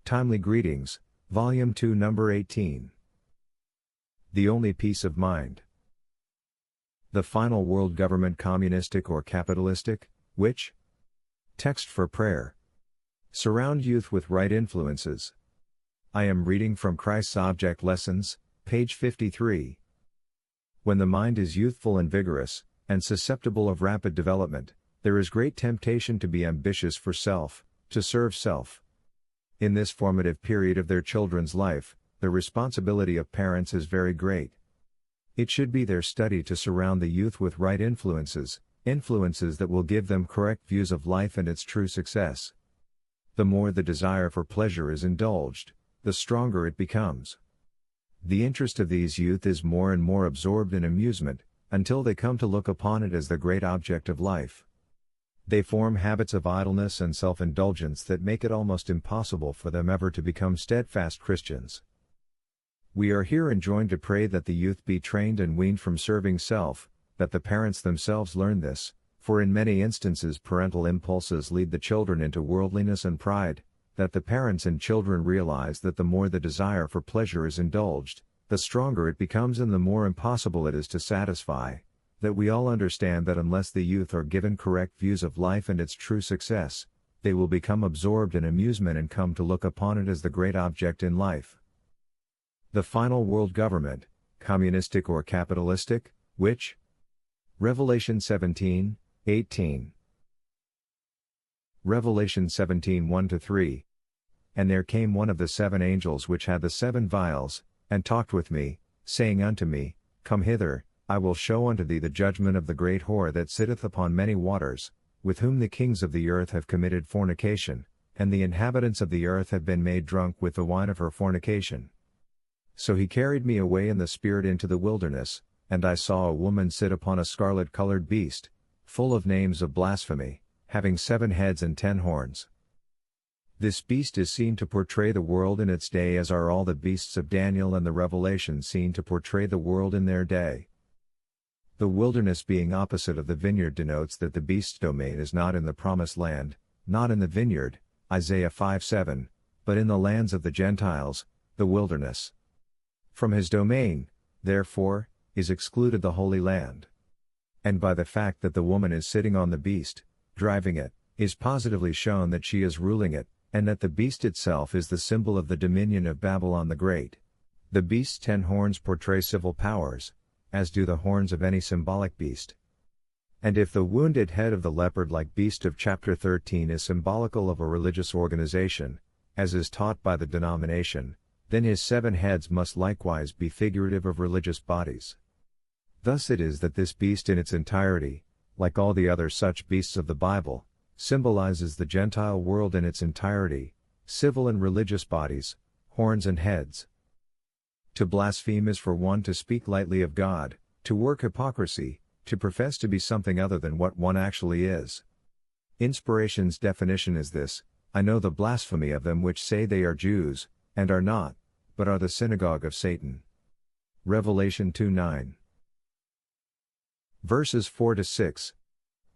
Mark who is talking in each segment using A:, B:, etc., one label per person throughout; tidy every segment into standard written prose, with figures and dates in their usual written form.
A: Timely Greetings, Volume 2, Number 18. The Only Peace of Mind. The Final World Government, Communistic or Capitalistic, which? Text for prayer. Surround youth with right influences. I am reading from Christ's Object Lessons, page 53. When the mind is youthful and vigorous, and susceptible of rapid development, there is great temptation to be ambitious for self, to serve self. In this formative period of their children's life, the responsibility of parents is very great. It should be their study to surround the youth with right influences, influences that will give them correct views of life and its true success. The more the desire for pleasure is indulged, the stronger it becomes. The interest of these youth is more and more absorbed in amusement, until they come to look upon it as the great object of life. They form habits of idleness and self-indulgence that make it almost impossible for them ever to become steadfast Christians. We are here enjoined to pray that the youth be trained and weaned from serving self, that the parents themselves learn this, for in many instances parental impulses lead the children into worldliness and pride, that the parents and children realize that the more the desire for pleasure is indulged, the stronger it becomes and the more impossible it is to satisfy, that we all understand that unless the youth are given correct views of life and its true success, they will become absorbed in amusement and come to look upon it as the great object in life. The Final World Government, Communistic or Capitalistic, which? Revelation 17, 18. Revelation 17, 1-3. And there came one of the seven angels which had the seven vials, and talked with me, saying unto me, Come hither, I will show unto thee the judgment of the great whore that sitteth upon many waters, with whom the kings of the earth have committed fornication, and the inhabitants of the earth have been made drunk with the wine of her fornication. So he carried me away in the spirit into the wilderness, and I saw a woman sit upon a scarlet-colored beast, full of names of blasphemy, having 7 heads and 10 horns. This beast is seen to portray the world in its day, as are all the beasts of Daniel and the Revelation seen to portray the world in their day. The wilderness being opposite of the vineyard denotes that the beast's domain is not in the promised land, not in the vineyard, Isaiah 5:7, but in the lands of the Gentiles, the wilderness. From his domain, therefore, is excluded the Holy Land. And by the fact that the woman is sitting on the beast, driving it, is positively shown that she is ruling it, and that the beast itself is the symbol of the dominion of Babylon the Great. The beast's 10 horns portray civil powers, as do the horns of any symbolic beast. And if the wounded head of the leopard-like beast of chapter 13 is symbolical of a religious organization, as is taught by the denomination, then his 7 heads must likewise be figurative of religious bodies. Thus it is that this beast in its entirety, like all the other such beasts of the Bible, symbolizes the Gentile world in its entirety, civil and religious bodies, horns and heads. To blaspheme is for one to speak lightly of God, to work hypocrisy, to profess to be something other than what one actually is. Inspiration's definition is this: I know the blasphemy of them which say they are Jews, and are not, but are the synagogue of Satan. Revelation 2:9. Verses 4-6.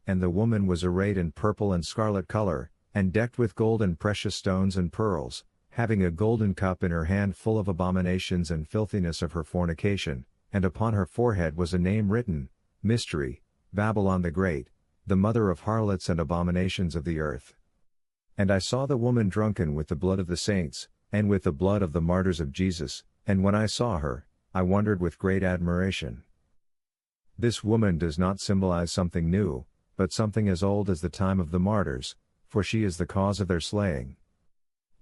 A: And the woman was arrayed in purple and scarlet color, and decked with gold and precious stones and pearls, having a golden cup in her hand full of abominations and filthiness of her fornication, and upon her forehead was a name written, Mystery, Babylon the Great, the mother of harlots and abominations of the earth. And I saw the woman drunken with the blood of the saints, and with the blood of the martyrs of Jesus, and when I saw her, I wondered with great admiration. This woman does not symbolize something new, but something as old as the time of the martyrs, for she is the cause of their slaying.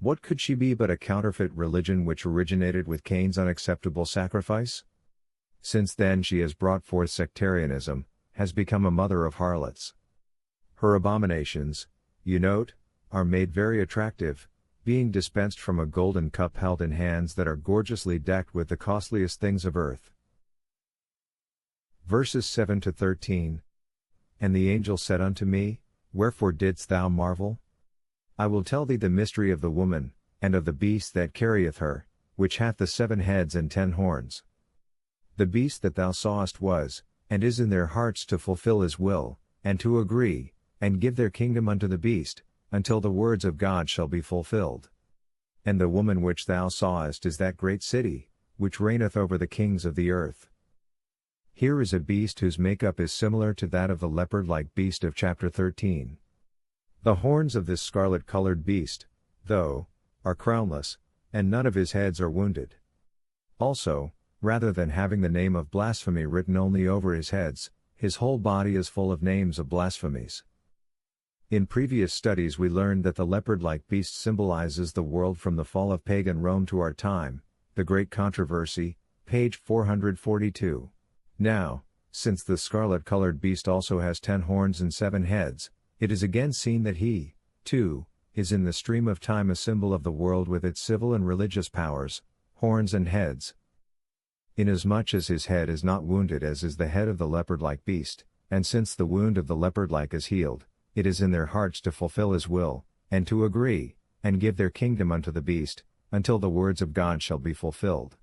A: What could she be but a counterfeit religion which originated with Cain's unacceptable sacrifice? Since then she has brought forth sectarianism, has become a mother of harlots. Her abominations, you note, are made very attractive, being dispensed from a golden cup held in hands that are gorgeously decked with the costliest things of earth. Verses 7-13. And the angel said unto me, Wherefore didst thou marvel? I will tell thee the mystery of the woman, and of the beast that carrieth her, which hath the 7 heads and 10 horns. The beast that thou sawest was, and is in their hearts to fulfill his will, and to agree, and give their kingdom unto the beast, until the words of God shall be fulfilled. And the woman which thou sawest is that great city, which reigneth over the kings of the earth. Here is a beast whose makeup is similar to that of the leopard-like beast of chapter 13. The horns of this scarlet-colored beast, though, are crownless, and none of his heads are wounded. Also, rather than having the name of blasphemy written only over his heads, his whole body is full of names of blasphemies. In previous studies we learned that the leopard-like beast symbolizes the world from the fall of pagan Rome to our time, the Great Controversy, page 442. Now, since the scarlet-colored beast also has 10 horns and 7 heads, it is again seen that he, too, is in the stream of time a symbol of the world with its civil and religious powers, horns and heads. Inasmuch as his head is not wounded as is the head of the leopard-like beast, and since the wound of the leopard-like is healed, it is in their hearts to fulfill his will, and to agree, and give their kingdom unto the beast, until the words of God shall be fulfilled.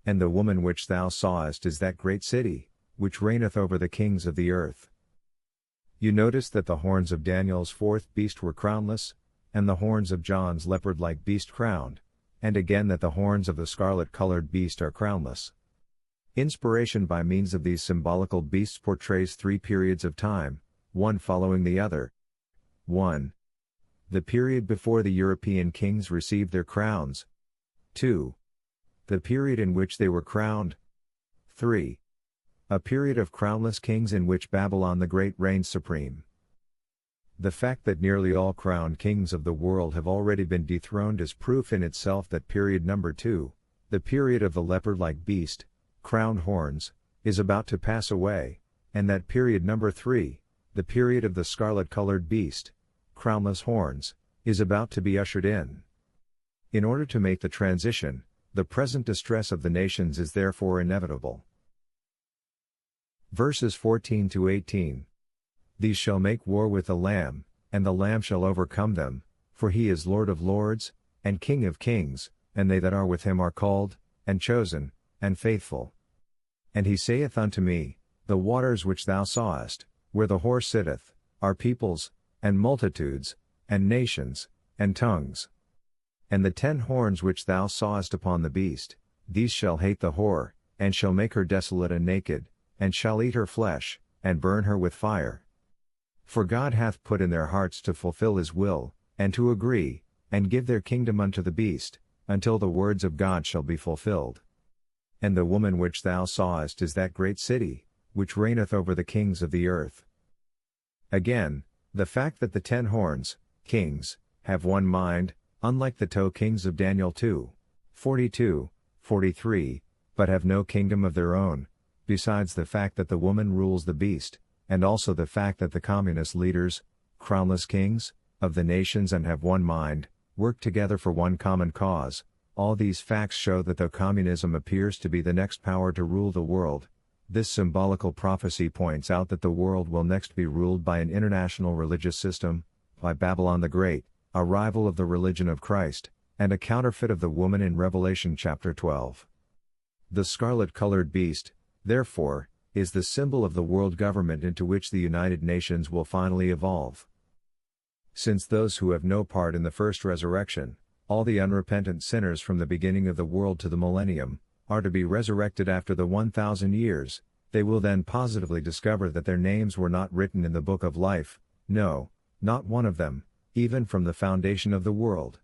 A: And the woman which thou sawest is that great city, which reigneth over the kings of the earth. You notice that the horns of Daniel's fourth beast were crownless, and the horns of John's leopard-like beast crowned, and again that the horns of the scarlet-colored beast are crownless. Inspiration by means of these symbolical beasts portrays 3 periods of time, one following the other. 1. The period before the European kings received their crowns. 2. The period in which they were crowned. 3. A period of crownless kings in which Babylon the Great reigns supreme. The fact that nearly all crowned kings of the world have already been dethroned is proof in itself that period number 2, the period of the leopard-like beast, crowned horns, is about to pass away, and that period number 3, the period of the scarlet-colored beast, crownless horns, is about to be ushered in. In order to make the transition, the present distress of the nations is therefore inevitable. Verses 14 to 18. These shall make war with the Lamb, and the Lamb shall overcome them, for he is Lord of lords, and King of kings, and they that are with him are called, and chosen, and faithful. And he saith unto me, The waters which thou sawest, where the horse sitteth, are peoples, and multitudes, and nations, and tongues. And the 10 horns which thou sawest upon the beast, these shall hate the whore, and shall make her desolate and naked, and shall eat her flesh, and burn her with fire. For God hath put in their hearts to fulfill his will, and to agree, and give their kingdom unto the beast, until the words of God shall be fulfilled. And the woman which thou sawest is that great city, which reigneth over the kings of the earth. Again, the fact that the 10 horns, kings, have one mind, unlike the 2 kings of Daniel 2, 42, 43, but have no kingdom of their own, besides the fact that the woman rules the beast, and also the fact that the communist leaders, crownless kings, of the nations and have one mind, work together for one common cause. All these facts show that though communism appears to be the next power to rule the world, this symbolical prophecy points out that the world will next be ruled by an international religious system, by Babylon the Great, a rival of the religion of Christ, and a counterfeit of the woman in Revelation chapter 12. The scarlet-colored beast, therefore, is the symbol of the world government into which the United Nations will finally evolve. Since those who have no part in the first resurrection, all the unrepentant sinners from the beginning of the world to the millennium, are to be resurrected after the 1,000 years, they will then positively discover that their names were not written in the book of life, no, not one of them, even from the foundation of the world.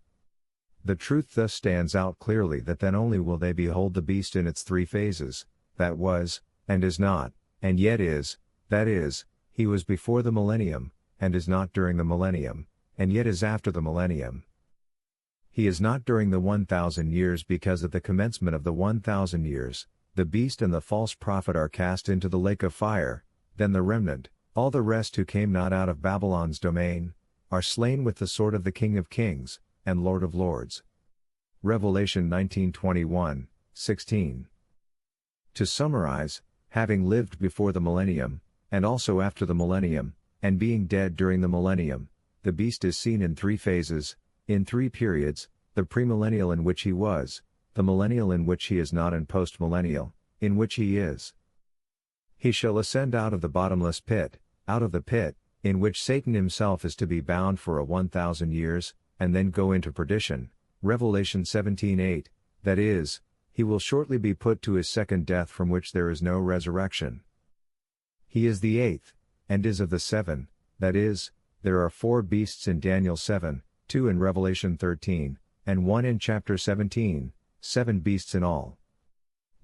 A: The truth thus stands out clearly that then only will they behold the beast in its 3 phases, that was, and is not, and yet is, that is, he was before the millennium, and is not during the millennium, and yet is after the millennium. He is not during the 1,000 years because at the commencement of the 1,000 years, the beast and the false prophet are cast into the lake of fire, then the remnant, all the rest who came not out of Babylon's domain, are slain with the sword of the King of kings, and Lord of lords. Revelation 19:21, 16. To summarize, having lived before the millennium, and also after the millennium, and being dead during the millennium, the beast is seen in 3 phases, in 3 periods, the premillennial in which he was, the millennial in which he is not, and postmillennial, in which he is. He shall ascend out of the bottomless pit, out of the pit, in which Satan himself is to be bound for a 1,000 years, and then go into perdition, Revelation 17:8, that is, he will shortly be put to his second death from which there is no resurrection. He is the eighth, and is of the seven, that is, there are 4 beasts in Daniel 7, 2 in Revelation 13, and 1 in chapter 17, 7 beasts in all.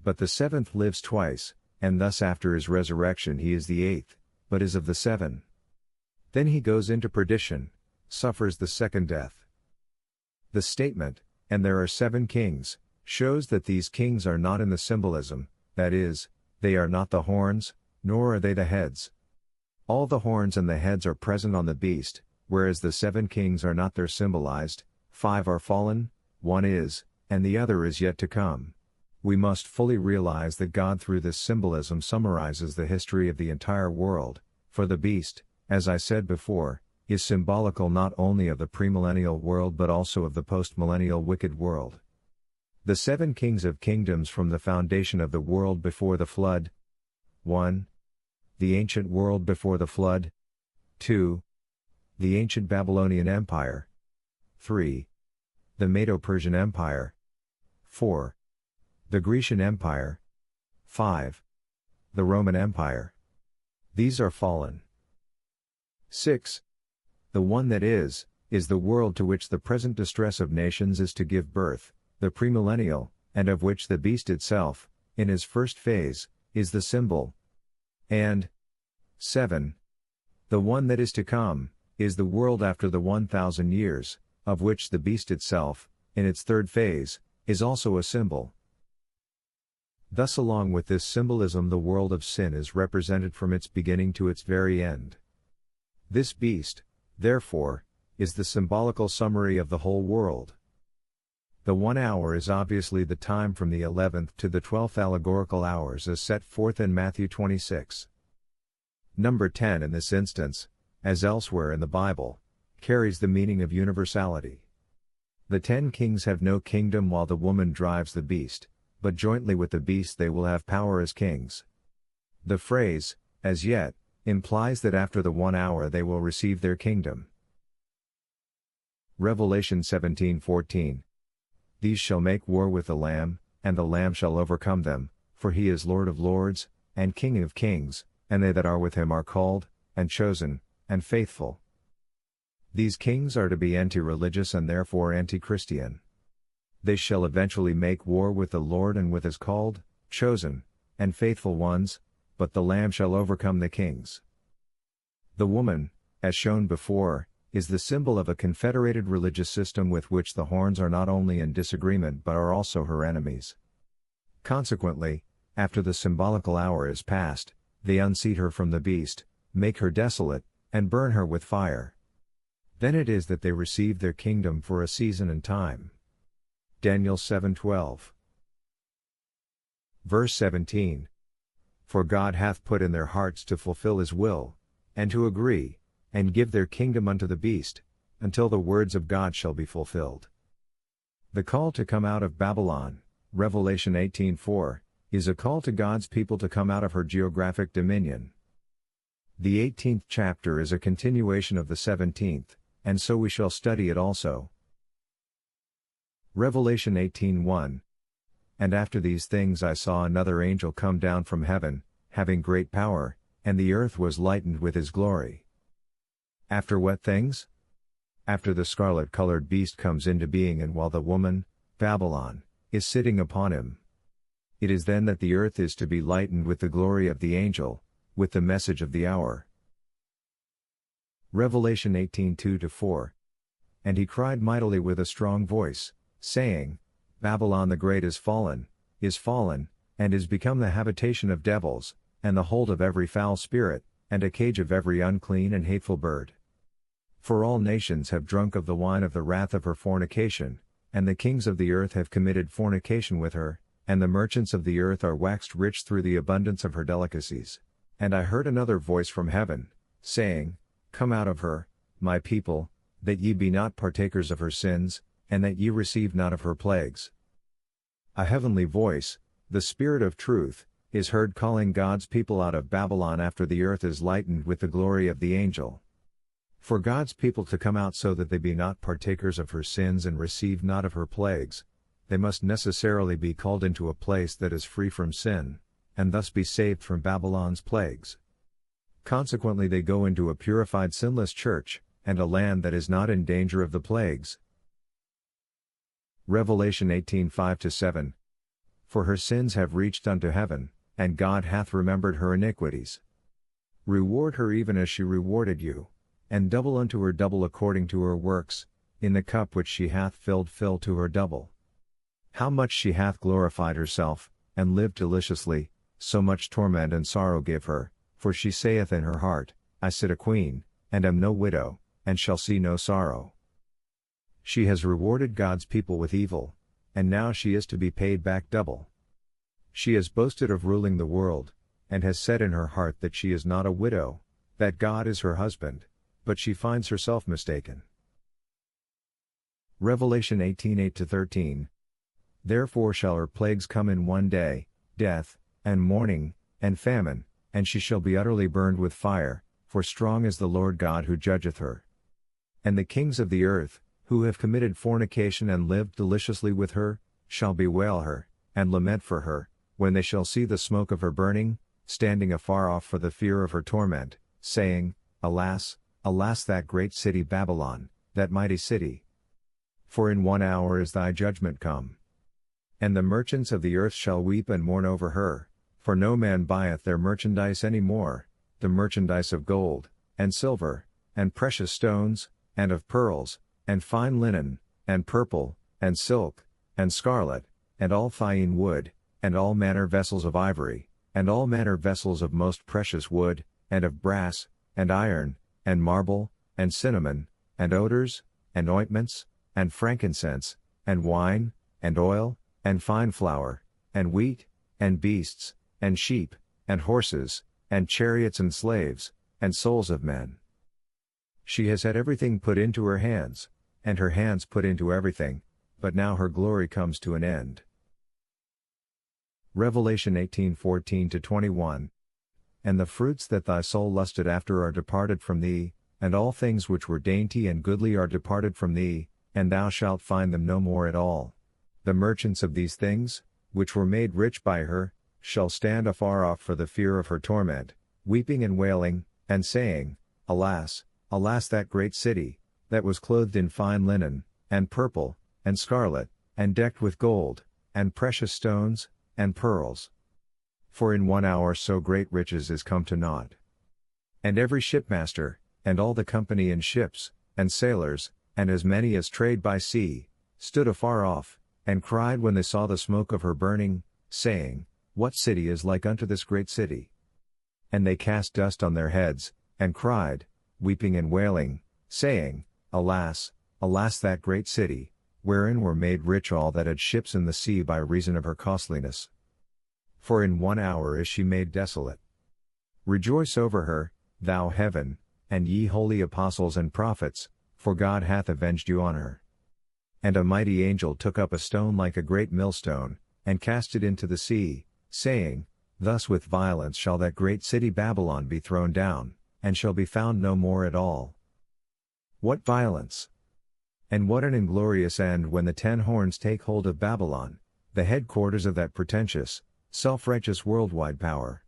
A: But the seventh lives twice, and thus after his resurrection he is the eighth, but is of the seven. Then he goes into perdition, suffers the second death. The statement, and there are 7 kings, shows that these kings are not in the symbolism, that is, they are not the horns, nor are they the heads. All the horns and the heads are present on the beast, whereas the 7 kings are not there symbolized, 5 are fallen, 1 is, and the other is yet to come. We must fully realize that God through this symbolism summarizes the history of the entire world, for the beast, as I said before, is symbolical not only of the premillennial world but also of the postmillennial wicked world. The 7 kings of kingdoms from the foundation of the world before the flood. 1. The ancient world before the flood. 2. The ancient Babylonian Empire. 3. The Medo-Persian Empire. 4. The Grecian Empire. 5. The Roman Empire. These are fallen. 6. The one that is the world to which the present distress of nations is to give birth, the premillennial, and of which the beast itself, in his first phase, is the symbol. And 7. The one that is to come, is the world after the 1,000 years, of which the beast itself, in its third phase, is also a symbol. Thus along with this symbolism the world of sin is represented from its beginning to its very end. This beast, therefore, is the symbolical summary of the whole world. The 1 hour is obviously the time from the 11th to the 12th allegorical hours as set forth in Matthew 26. Number 10 in this instance, as elsewhere in the Bible, carries the meaning of universality. The 10 kings have no kingdom while the woman drives the beast, but jointly with the beast they will have power as kings. The phrase, as yet, implies that after the 1 hour they will receive their kingdom. Revelation 17:14. These shall make war with the Lamb, and the Lamb shall overcome them, for he is Lord of lords, and King of kings, and they that are with him are called, and chosen, and faithful. These kings are to be anti-religious and therefore anti-Christian. They shall eventually make war with the Lord and with his called, chosen, and faithful ones, but the Lamb shall overcome the kings. The woman, as shown before, is the symbol of a confederated religious system with which the horns are not only in disagreement but are also her enemies. Consequently, after the symbolical hour is past, they unseat her from the beast, make her desolate, and burn her with fire. Then it is that they receive their kingdom for a season and time. Daniel 7:12. Verse 17. For God hath put in their hearts to fulfill his will, and to agree, and give their kingdom unto the beast, until the words of God shall be fulfilled. The call to come out of Babylon, Revelation 18:4, is a call to God's people to come out of her geographic dominion. The 18th chapter is a continuation of the 17th, and so we shall study it also. Revelation 18:1. And after these things I saw another angel come down from heaven, having great power, and the earth was lightened with his glory. After what things? After the scarlet-colored beast comes into being and while the woman, Babylon, is sitting upon him. It is then that the earth is to be lightened with the glory of the angel, with the message of the hour. Revelation 18:2-4. And he cried mightily with a strong voice, saying, Babylon the great is fallen, and is become the habitation of devils, and the hold of every foul spirit, and a cage of every unclean and hateful bird. For all nations have drunk of the wine of the wrath of her fornication, and the kings of the earth have committed fornication with her, and the merchants of the earth are waxed rich through the abundance of her delicacies. And I heard another voice from heaven, saying, Come out of her, my people, that ye be not partakers of her sins, and that ye receive not of her plagues. A heavenly voice, the Spirit of truth, is heard calling God's people out of Babylon after the earth is lightened with the glory of the angel. For God's people to come out so that they be not partakers of her sins and receive not of her plagues, they must necessarily be called into a place that is free from sin, and thus be saved from Babylon's plagues. Consequently they go into a purified sinless church, and a land that is not in danger of the plagues. Revelation 18:5-7. For her sins have reached unto heaven, and God hath remembered her iniquities. Reward her even as she rewarded you, and double unto her double according to her works, in the cup which she hath filled fill to her double. How much she hath glorified herself, and lived deliciously, so much torment and sorrow give her, for she saith in her heart, I sit a queen, and am no widow, and shall see no sorrow. She has rewarded God's people with evil, and now she is to be paid back double. She has boasted of ruling the world, and has said in her heart that she is not a widow, that God is her husband, but she finds herself mistaken. Revelation 18:8-13. Therefore shall her plagues come in one day, death, and mourning, and famine, and she shall be utterly burned with fire, for strong is the Lord God who judgeth her. And the kings of the earth, who have committed fornication and lived deliciously with her, shall bewail her, and lament for her, when they shall see the smoke of her burning, standing afar off for the fear of her torment, saying, Alas, alas that great city Babylon, that mighty city! For in 1 hour is thy judgment come. And the merchants of the earth shall weep and mourn over her, for no man buyeth their merchandise any more, the merchandise of gold, and silver, and precious stones, and of pearls, and fine linen, and purple, and silk, and scarlet, and all fine wood, and all manner vessels of ivory, and all manner vessels of most precious wood, and of brass, and iron, and marble, and cinnamon, and odors, and ointments, and frankincense, and wine, and oil, and fine flour, and wheat, and beasts, and sheep, and horses, and chariots and slaves, and souls of men. She has had everything put into her hands, and her hands put into everything, but now her glory comes to an end. Revelation 18:14-21. And the fruits that thy soul lusted after are departed from thee, and all things which were dainty and goodly are departed from thee, and thou shalt find them no more at all. The merchants of these things, which were made rich by her, shall stand afar off for the fear of her torment, weeping and wailing, and saying, Alas, alas that great city, that was clothed in fine linen, and purple, and scarlet, and decked with gold, and precious stones, and pearls. For in 1 hour so great riches is come to naught. And every shipmaster, and all the company in ships, and sailors, and as many as trade by sea, stood afar off, and cried when they saw the smoke of her burning, saying, What city is like unto this great city? And they cast dust on their heads, and cried, weeping and wailing, saying, Alas, alas that great city, wherein were made rich all that had ships in the sea by reason of her costliness. For in 1 hour is she made desolate. Rejoice over her, thou heaven, and ye holy apostles and prophets, for God hath avenged you on her. And a mighty angel took up a stone like a great millstone, and cast it into the sea, saying, Thus with violence shall that great city Babylon be thrown down, and shall be found no more at all. What violence! And what an inglorious end when the 10 horns take hold of Babylon, the headquarters of that pretentious, self-righteous worldwide power.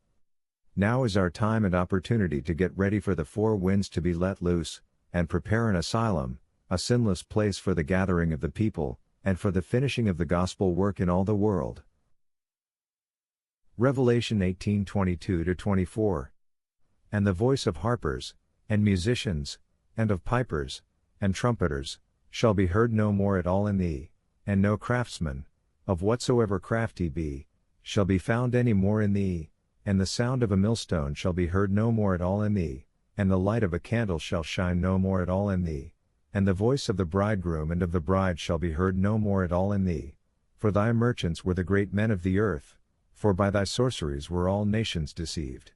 A: Now is our time and opportunity to get ready for the 4 winds to be let loose, and prepare an asylum, a sinless place for the gathering of the people, and for the finishing of the gospel work in all the world. Revelation 18:22-24. And the voice of harpers, and musicians, and of pipers, and trumpeters, shall be heard no more at all in thee, and no craftsman, of whatsoever craft he be, shall be found any more in thee, and the sound of a millstone shall be heard no more at all in thee, and the light of a candle shall shine no more at all in thee, and the voice of the bridegroom and of the bride shall be heard no more at all in thee, for thy merchants were the great men of the earth, for by thy sorceries were all nations deceived.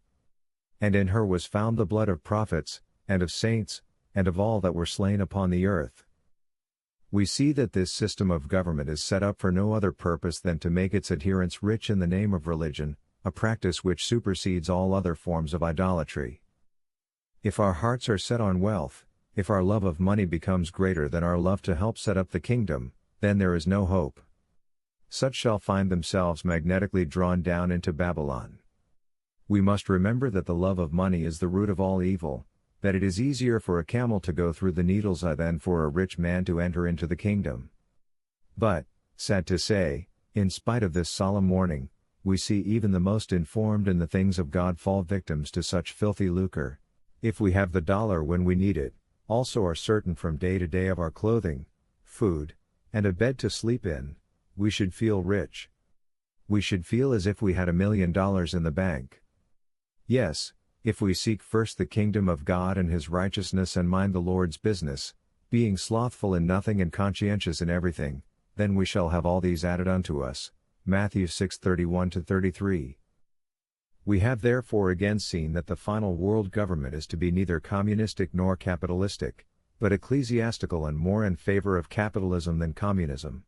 A: And in her was found the blood of prophets, and of saints, and of all that were slain upon the earth. We see that this system of government is set up for no other purpose than to make its adherents rich in the name of religion, a practice which supersedes all other forms of idolatry. If our hearts are set on wealth, If our love of money becomes greater than our love to help set up the kingdom, then there is no hope. Such shall find themselves magnetically drawn down into Babylon. We must remember that the love of money is the root of all evil, that it is easier for a camel to go through the needle's eye than for a rich man to enter into the kingdom. But, sad to say, in spite of this solemn warning, we see even the most informed in the things of God fall victims to such filthy lucre. If we have the dollar when we need it, also are certain from day to day of our clothing, food, and a bed to sleep in, we should feel rich. We should feel as if we had $1 million in the bank. Yes, if we seek first the kingdom of God and His righteousness and mind the Lord's business, being slothful in nothing and conscientious in everything, then we shall have all these added unto us. Matthew 6:31-33. We have therefore again seen that the final world government is to be neither communistic nor capitalistic, but ecclesiastical and more in favor of capitalism than communism.